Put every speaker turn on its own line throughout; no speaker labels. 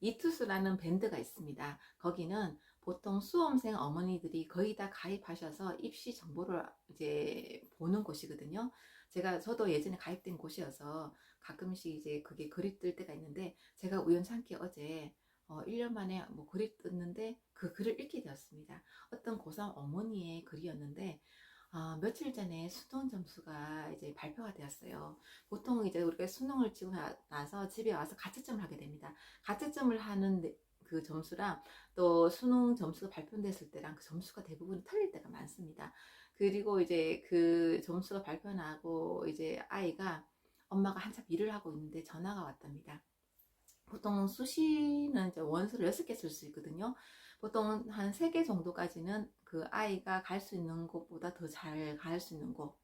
이투스라는 밴드가 있습니다. 거기는 보통 수험생 어머니들이 거의 다 가입하셔서 입시 정보를 이제 보는 곳이거든요. 저도 예전에 가입된 곳이어서 가끔씩 이제 그게 글이 뜰 때가 있는데, 제가 우연찮게 어제 1년 만에 뭐 글이 떴는데 그 글을 읽게 되었습니다. 어떤 고3 어머니의 글이었는데, 며칠 전에 수능 점수가 이제 발표가 되었어요. 보통 이제 우리가 수능을 치고 나서 집에 와서 가채점을 하게 됩니다. 가채점을 하는 그 점수랑 또 수능 점수가 발표됐을 때랑 그 점수가 대부분 틀릴 때가 많습니다. 그리고 이제 그 점수가 발표나고 이제 아이가 엄마가 한참 일을 하고 있는데 전화가 왔답니다. 보통 수시는 이제 원서를 6개 쓸 수 있거든요. 보통 한 3개 정도까지는 그 아이가 갈 수 있는 곳보다 더 잘 갈 수 있는 곳,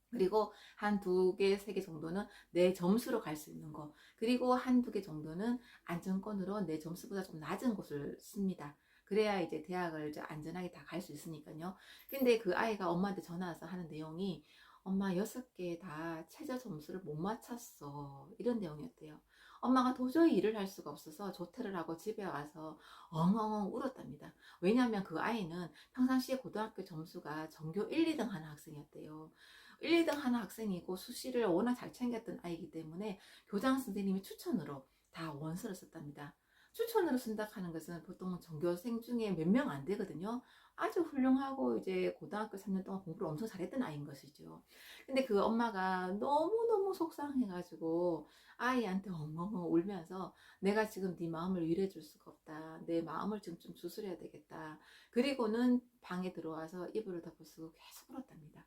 그리고 한 2개, 3개 정도는 내 점수로 갈 수 있는 거, 그리고 한 2개 정도는 안정권으로 내 점수보다 좀 낮은 곳을 씁니다. 그래야 이제 대학을 이제 안전하게 다 갈 수 있으니까요. 근데 그 아이가 엄마한테 전화 와서 하는 내용이, 엄마 6개 다 최저 점수를 못 맞췄어, 이런 내용이었대요. 엄마가 도저히 일을 할 수가 없어서 조퇴를 하고 집에 와서 엉엉엉 울었답니다. 왜냐하면 그 아이는 평상시에 고등학교 점수가 전교 1, 2등 하는 학생이었대요. 1, 2등 하는 학생이고 수시를 워낙 잘 챙겼던 아이기 때문에 교장 선생님이 추천으로 다 원서를 썼답니다. 추천으로 쓴다 하는 것은 보통 전교생 중에 몇 명 안 되거든요. 아주 훌륭하고 이제 고등학교 3년 동안 공부를 엄청 잘했던 아이인 것이죠. 근데 그 엄마가 너무너무 속상해가지고 아이한테 엉엉엉 울면서, 내가 지금 네 마음을 위로해 줄 수가 없다, 내 마음을 좀 주스려야 되겠다, 그리고는 방에 들어와서 이불을 덮어쓰고 계속 울었답니다.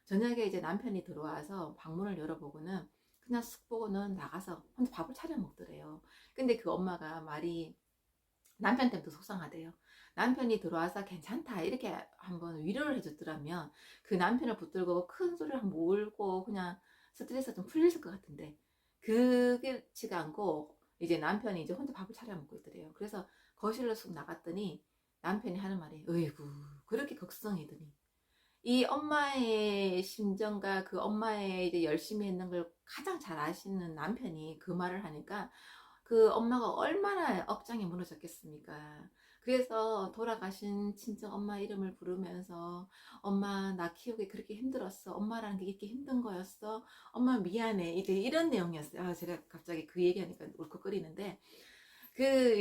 저녁에 이제 남편이 들어와서 방문을 열어보고는 그냥 쓱 보고는 나가서 혼자 밥을 차려 먹더래요. 근데 그 엄마가 말이, 남편 때문에 속상하대요. 남편이 들어와서 괜찮다 이렇게 한번 위로를 해줬더라면 그 남편을 붙들고 큰 소리를 한번 울고 그냥 스트레스가 좀 풀렸을 것 같은데, 그렇지가 않고 이제 남편이 이제 혼자 밥을 차려 먹고 있더래요. 그래서 거실로 쑥 나갔더니 남편이 하는 말이, 어이구, 그렇게 걱정이더니. 이 엄마의 심정과 그 엄마의 이제 열심히 했는 걸 가장 잘 아시는 남편이 그 말을 하니까 그 엄마가 얼마나 억장이 무너졌겠습니까? 그래서 돌아가신 친정 엄마 이름을 부르면서, 엄마 나 키우기 그렇게 힘들었어, 엄마라는 게 이렇게 힘든 거였어, 엄마 미안해, 이제 이런 내용이었어요. 제가 갑자기 그 얘기하니까 울컥거리는데,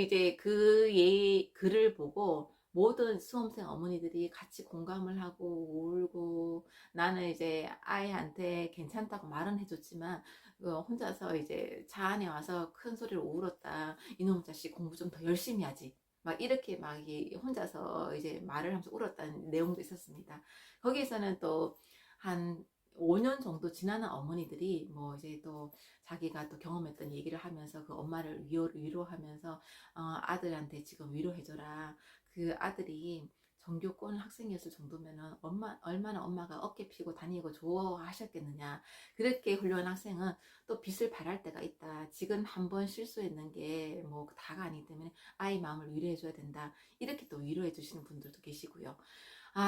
이제 글을 보고 모든 수험생 어머니들이 같이 공감을 하고 울고, 나는 이제 아이한테 괜찮다고 말은 해줬지만 혼자서 이제 차 안에 와서 큰 소리로 울었다. 이놈 자식 공부 좀 더 열심히 하지. 막 이렇게 막 혼자서 이제 말을 하면서 울었다는 내용도 있었습니다. 거기에서는 또 한 5년 정도 지나는 어머니들이 뭐 이제 또 자기가 또 경험했던 얘기를 하면서 그 엄마를 위로하면서, 아들한테 지금 위로해줘라. 그 아들이 전교권 학생이었을 정도면은 얼마나 엄마가 어깨 피고 다니고 좋아하셨겠느냐. 그렇게 훌륭한 학생은 또 빛을 발할 때가 있다. 지금 한번 실수했는 게 뭐 다가 아니기 때문에 아이 마음을 위로해줘야 된다. 이렇게 또 위로해 주시는 분들도 계시고요.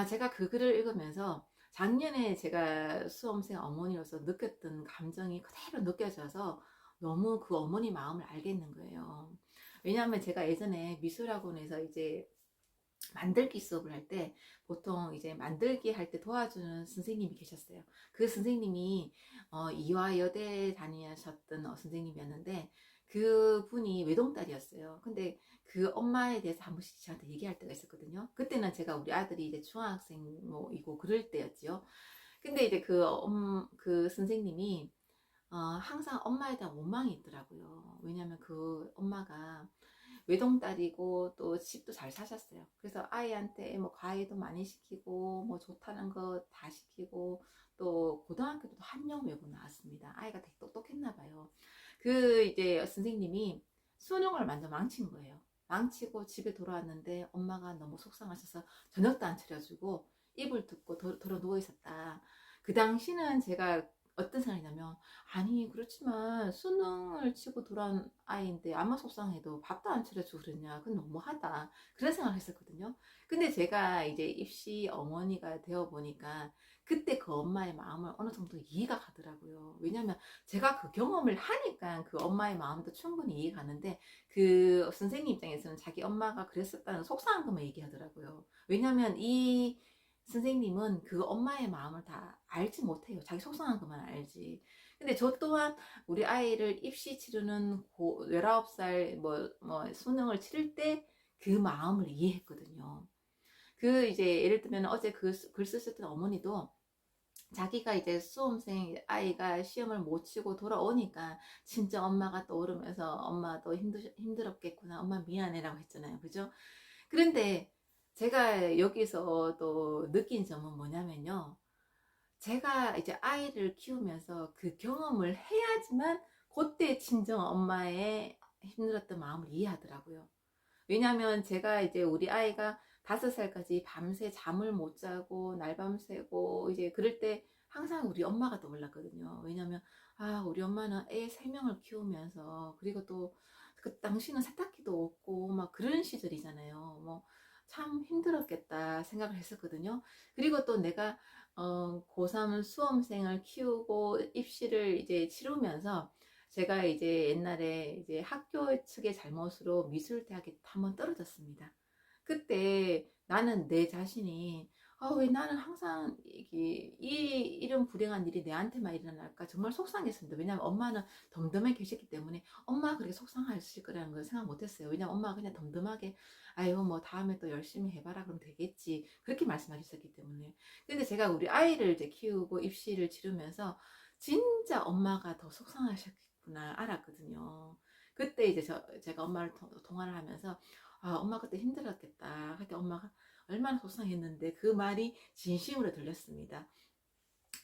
제가 그 글을 읽으면서 작년에 제가 수험생 어머니로서 느꼈던 감정이 그대로 느껴져서 너무 그 어머니 마음을 알겠는 거예요. 왜냐하면 제가 예전에 미술학원에서 이제 만들기 수업을 할 때 보통 이제 만들기 할 때 도와주는 선생님이 계셨어요. 그 선생님이 이화여대 다니셨던 선생님이었는데, 그 분이 외동딸이었어요. 근데 그 엄마에 대해서 한 번씩 저한테 얘기할 때가 있었거든요. 그때는 제가 우리 아들이 이제 중학생 뭐이고 그럴 때였지요. 근데 이제 그 선생님이 항상 엄마에 대한 원망이 있더라고요. 왜냐면 그 엄마가 외동딸이고 또 집도 잘 사셨어요. 그래서 아이한테 뭐 과외도 많이 시키고 뭐 좋다는 거 다 시키고, 또 고등학교도 한영 외고 나왔습니다. 아이가 되게 똑똑했나 봐요. 그 이제 선생님이 수능을 완전 망친 거예요. 망치고 집에 돌아왔는데 엄마가 너무 속상하셔서 저녁도 안 차려주고 이불 덮고 들어 누워 있었다. 그 당시는 제가 어떤 생각이냐면, 아니 그렇지만 수능을 치고 돌아온 아이인데 아마 속상해도 밥도 안 차려주고 그러냐, 그건 너무하다, 그런 생각을 했었거든요. 근데 제가 이제 입시 어머니가 되어 보니까 그때 그 엄마의 마음을 어느 정도 이해가 가더라고요. 왜냐면 제가 그 경험을 하니까 그 엄마의 마음도 충분히 이해가 가는데, 그 선생님 입장에서는 자기 엄마가 그랬었다는 속상한 것만 얘기하더라고요. 왜냐면 이 선생님은 그 엄마의 마음을 다 알지 못해요. 자기 속상한 것만 알지. 근데 저 또한 우리 아이를 입시 치르는 19살 수능을 치를 때 그 마음을 이해했거든요. 그 이제 예를 들면 어제 그 글 쓰셨던 어머니도 자기가 이제 수험생 아이가 시험을 못 치고 돌아오니까 친정 엄마가 떠오르면서 엄마도 힘들었겠구나, 엄마 미안해라고 했잖아요. 그죠? 그런데 제가 여기서 또 느낀 점은 뭐냐면요, 제가 이제 아이를 키우면서 그 경험을 해야지만 그때 친정 엄마의 힘들었던 마음을 이해하더라고요. 왜냐면 제가 이제 우리 아이가 5살까지 밤새 잠을 못 자고 날밤 새고 이제 그럴 때 항상 우리 엄마가 떠올랐거든요. 왜냐면 우리 엄마는 애 3명을 키우면서, 그리고 또 그 당시는 세탁기도 없고 막 그런 시절이잖아요. 뭐 참 힘들었겠다 생각을 했었거든요. 그리고 또 내가 고3 수험생을 키우고 입시를 이제 치르면서 제가 이제 옛날에 이제 학교 측의 잘못으로 미술대학에 한번 떨어졌습니다. 그때 나는 내 자신이, 왜 나는 항상 이런 불행한 일이 내한테만 일어날까 정말 속상했습니다. 왜냐면 엄마는 덤덤해 계셨기 때문에 엄마가 그렇게 속상하실 거라는 걸 생각 못했어요. 왜냐면 엄마가 그냥 덤덤하게 아유 뭐 다음에 또 열심히 해봐라 그럼 되겠지, 그렇게 말씀하셨기 때문에. 근데 제가 우리 아이를 이제 키우고 입시를 치르면서 진짜 엄마가 더 속상하셨구나 알았거든요. 그때 이제 제가 엄마를 통화를 하면서 엄마 그때 힘들었겠다, 그때 엄마가 얼마나 속상했는데 그 말이 진심으로 들렸습니다.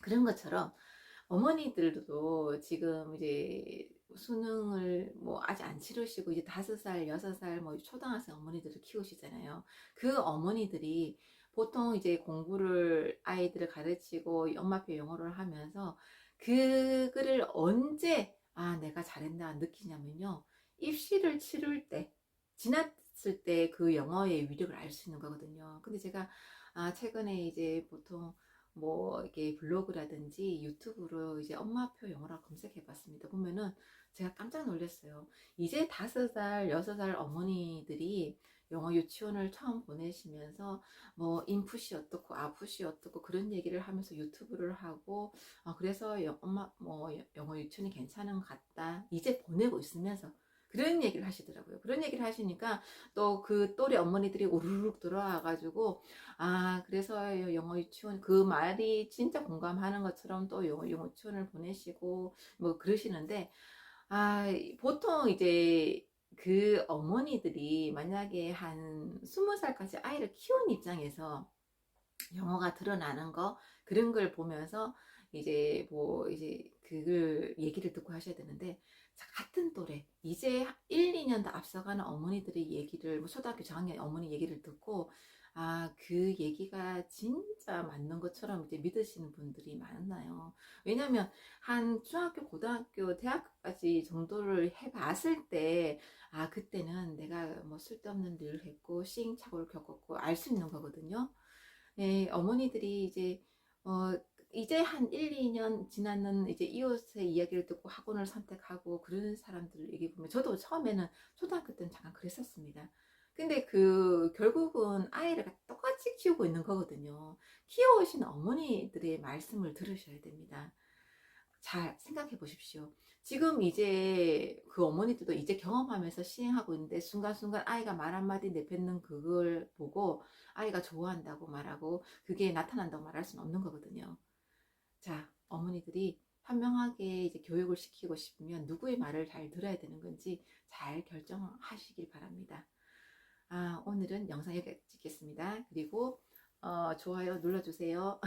그런 것처럼 어머니들도 지금 이제 수능을 뭐 아직 안 치르시고 이제 5살, 6살 뭐 초등학생 어머니들을 키우시잖아요. 그 어머니들이 보통 이제 공부를 아이들을 가르치고 엄마표 영어를 하면서 그거를 언제 내가 잘했나 느끼냐면요, 입시를 치를 때, 지났을 때 그 영어의 위력을 알 수 있는 거거든요. 근데 제가 최근에 이제 보통 뭐 이렇게 블로그라든지 유튜브로 이제 엄마표 영어라고 검색해 봤습니다. 보면은 제가 깜짝 놀랐어요. 이제 5살, 6살 어머니들이 영어 유치원을 처음 보내시면서 뭐 인풋이 어떻고 아웃풋이 어떻고 그런 얘기를 하면서 유튜브를 하고, 그래서 엄마 뭐 영어 유치원이 괜찮은 것 같다 이제 보내고 있으면서 그런 얘기를 하시더라고요. 그런 얘기를 하시니까 또 그 또래 어머니들이 우르르 들어와 가지고 그래서 영어 유치원, 그 말이 진짜 공감하는 것처럼 또 영어 유치원을 보내시고 뭐 그러시는데, 보통 이제 그 어머니들이 만약에 한 20살까지 아이를 키운 입장에서 영어가 드러나는 거, 그런 걸 보면서 이제 뭐 이제 그걸 얘기를 듣고 하셔야 되는데, 같은 또래 이제 1, 2년 더 앞서가는 어머니들의 얘기를, 뭐 초등학교 저학년 어머니 얘기를 듣고 그 얘기가 진짜 맞는 것처럼 이제 믿으시는 분들이 많나요? 왜냐면 한 중학교, 고등학교, 대학까지 정도를 해봤을 때 그때는 내가 뭐 쓸데없는 일을 했고 시행착오를 겪었고 알 수 있는 거거든요. 네, 어머니들이 이제 한 1, 2년 지나는 이제 이웃의 이야기를 듣고 학원을 선택하고 그런 사람들 얘기 보면, 저도 처음에는 초등학교 때는 잠깐 그랬었습니다. 근데 결국은 아이를 똑같이 키우고 있는 거거든요. 키워오신 어머니들의 말씀을 들으셔야 됩니다. 잘 생각해 보십시오. 지금 이제 그 어머니들도 이제 경험하면서 시행하고 있는데, 순간순간 아이가 말 한마디 내뱉는 그걸 보고 아이가 좋아한다고 말하고 그게 나타난다고 말할 수는 없는 거거든요. 자, 어머니들이 현명하게 이제 교육을 시키고 싶으면 누구의 말을 잘 들어야 되는 건지 잘 결정하시길 바랍니다. 오늘은 영상 여기까지 찍겠습니다. 그리고 좋아요 눌러주세요.